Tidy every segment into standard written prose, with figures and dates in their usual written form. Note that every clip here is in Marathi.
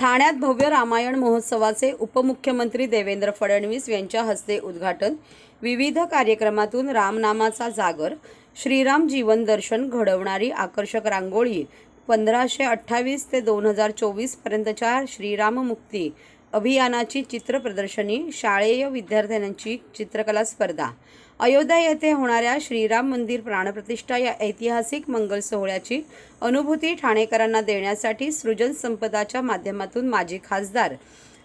ठाण्यात भव्य रामायण महोत्सवाचे उपमुख्यमंत्री देवेंद्र फडणवीस यांच्या हस्ते उद्घाटन। विविध कार्यक्रमातून रामनामाचा जागर, श्रीराम जीवन दर्शन घडवणारी आकर्षक रांगोळी, 1528 ते 2024 पर्यंतच्या श्रीराममुक्ती अभियानाची चित्र प्रदर्शनी, शाळेय विद्यार्थ्यांची चित्रकला स्पर्धा। अयोध्या येथे होणाऱ्या श्रीराम मंदिर प्राणप्रतिष्ठा या ऐतिहासिक मंगल सोहळ्याची अनुभूती ठाणेकरांना देण्यासाठी सृजन संपदाच्या माध्यमातून माजी खासदार,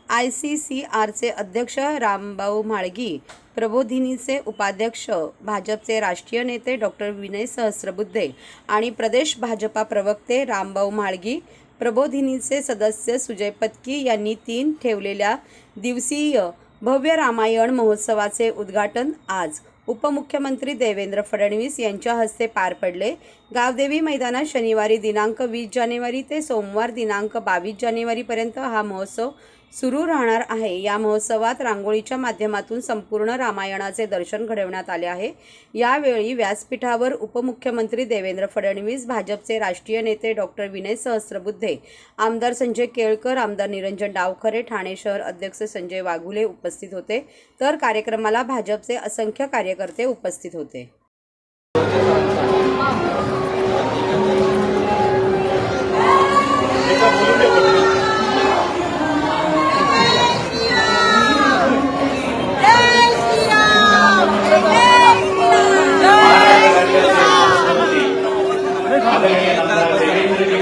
ICCRचे अध्यक्ष रामभाऊ म्हाळगी, प्रबोधिनीचे उपाध्यक्ष, भाजपचे राष्ट्रीय नेते डॉक्टर विनय सहस्त्रबुद्धे आणि प्रदेश भाजपा प्रवक्ते रामभाऊ म्हाळगी, प्रबोधिनीचे सदस्य सुजय पत्की यांनी 3 ठेवलेल्या दिवसीय भव्य रामायण महोत्सवाचे उद्घाटन आज उपमुख्यमंत्री देवेंद्र फडणवीस यांच्या हस्ते पार पडले। गावदेवी मैदानात शनिवारी दिनांक 20 जानेवारी ते सोमवार दिनांक 22 जानेवारीपर्यंत हा महोत्सव सुरू राहणार आहे। या महोत्सवात रांगोळीच्या माध्यमातून संपूर्ण रामायणाचे दर्शन घडवण्यात आले आहे। यावेळी व्यासपीठावर उपमुख्यमंत्री देवेंद्र फडणवीस, भाजपचे राष्ट्रीय नेते डॉक्टर विनय सहस्त्रबुद्धे, आमदार संजय केळकर, आमदार निरंजन डावखरे, ठाणे शहर अध्यक्ष संजय वाघुले उपस्थित होते, तर कार्यक्रमाला भाजपचे असंख्य कार्यकर्ते उपस्थित होते।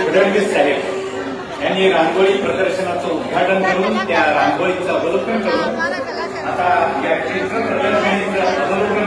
फडणवीस साहेब यांनी रांगोळी प्रदर्शनाचं उद्घाटन करून त्या रांगोळीचं अवलोकन करून आता या चित्र प्रदर्शनाचं अवलोकन